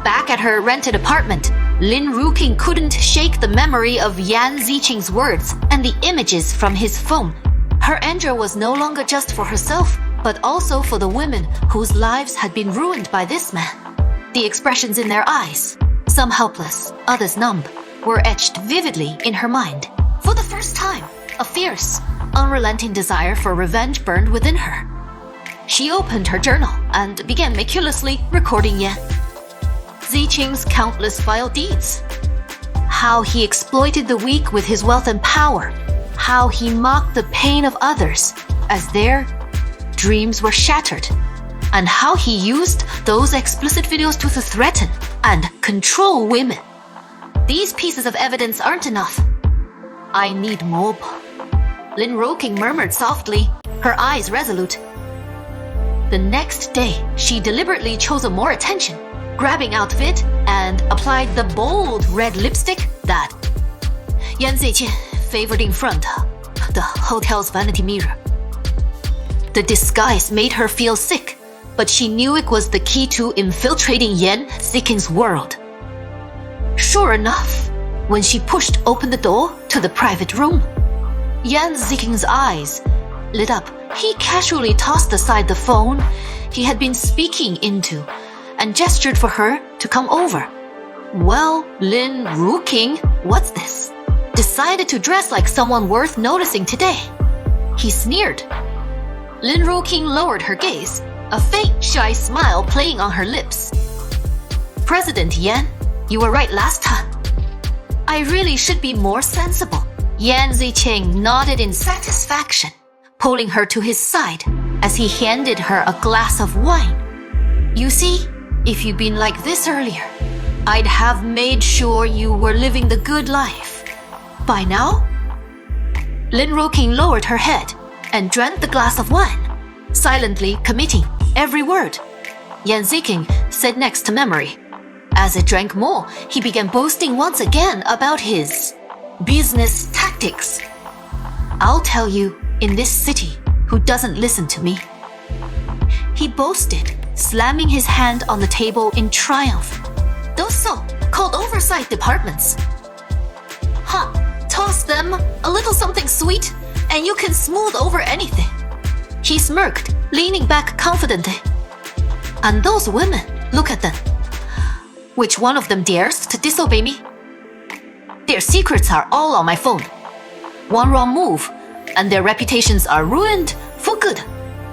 Back at her rented apartment, Lin Ruoqing couldn't shake the memory of Yan Ziqing's words and the images from his phone. Her anger was no longer just for herself, but also for the women whose lives had been ruined by this man. The expressions in their eyes, some helpless, others numb, were etched vividly in her mind. For the first time, a fierce, unrelenting desire for revenge burned within her. She opened her journal and began meticulously recording Yan Ziqing's countless vile deeds. How he exploited the weak with his wealth and power. How he mocked the pain of others as their dreams were shattered. And how he used those explicit videos to threaten and control women. These pieces of evidence aren't enough. I need more. Lin Ruoqing murmured softly, her eyes resolute. The next day, she deliberately chose a more attention, grabbing outfit and applied the bold red lipstick that Yan Ziqing favored in front of the hotel's vanity mirror. The disguise made her feel sick, but she knew it was the key to infiltrating Yan Ziqing's world. Sure enough, when she pushed open the door to the private room, Yan Ziqing's eyes lit up. He casually tossed aside the phone he had been speaking into and gestured for her to come over. Well, Lin Ruoqing, what's this? Decided to dress like someone worth noticing today. He sneered. Lin Ruoqing lowered her gaze, a faint, shy smile playing on her lips. President Yan, you were right last time. I really should be more sensible. Yan Ziqing nodded in satisfaction, pulling her to his side as he handed her a glass of wine. You see, if you'd been like this earlier, I'd have made sure you were living the good life. By now? Lin Ruoqing lowered her head and drank the glass of wine, silently committing every word. Yan Ziqing said next to memory. As it drank more, he began boasting once again about his business tactics. I'll tell you in this city who doesn't listen to me. He boasted, slamming his hand on the table in triumph. Those so-called oversight departments. Toss them a little something sweet and you can smooth over anything. He smirked, leaning back confidently. And those women, look at them. Which one of them dares to disobey me? Their secrets are all on my phone. One wrong move, and their reputations are ruined for good.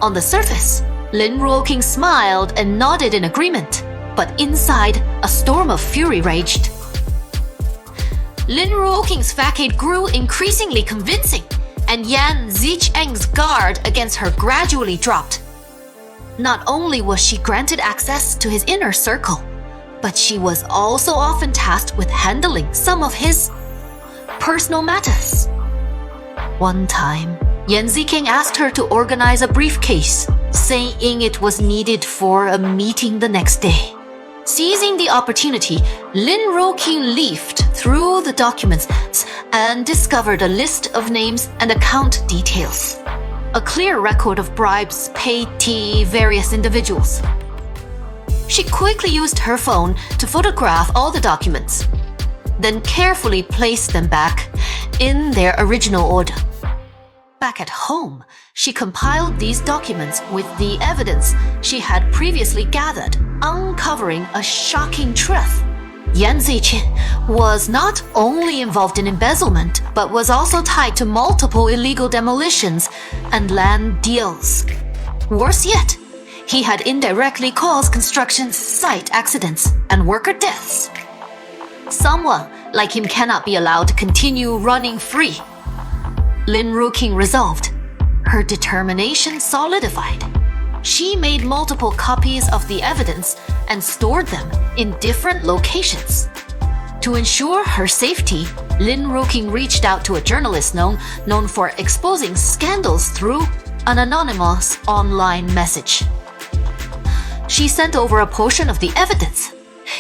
On the surface, Lin Ruoqing smiled and nodded in agreement, but inside, a storm of fury raged. Lin Ruoqing's facade grew increasingly convincing, and Yan Ziqing's guard against her gradually dropped. Not only was she granted access to his inner circle, but she was also often tasked with handling some of his personal matters. One time, Yan Ziqing asked her to organize a briefcase, saying it was needed for a meeting the next day. Seizing the opportunity, Lin Ruoqing leafed through the documents and discovered a list of names and account details. A clear record of bribes paid to various individuals. She quickly used her phone to photograph all the documents, then carefully placed them back in their original order. Back at home, she compiled these documents with the evidence she had previously gathered, uncovering a shocking truth. Yan Ziqing was not only involved in embezzlement, but was also tied to multiple illegal demolitions and land deals. Worse yet, he had indirectly caused construction site accidents and worker deaths. Someone like him cannot be allowed to continue running free. Lin Ruoqing resolved. Her determination solidified. She made multiple copies of the evidence and stored them in different locations. To ensure her safety, Lin Ruoqing reached out to a journalist known for exposing scandals through an anonymous online message. She sent over a portion of the evidence,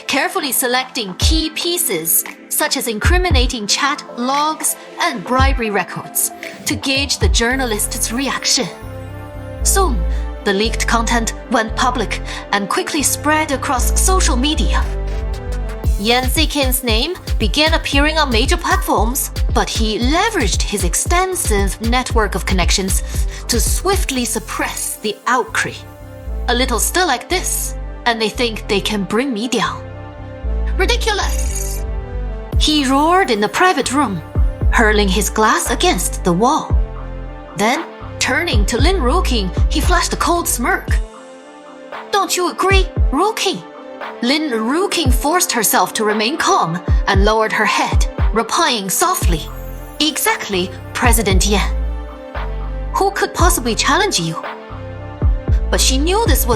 carefully selecting key pieces such as incriminating chat logs and bribery records to gauge the journalist's reaction. Soon, the leaked content went public and quickly spread across social media. Yan Ziking's name began appearing on major platforms, but he leveraged his extensive network of connections to swiftly suppress the outcry. A little stir like this, and they think they can bring me down. Ridiculous! He roared in the private room, hurling his glass against the wall. Then, turning to Lin Ruoqing, he flashed a cold smirk. Don't you agree, Ruoqing? Lin Ruoqing forced herself to remain calm and lowered her head, replying softly. Exactly, President Yan. Who could possibly challenge you? But she knew this was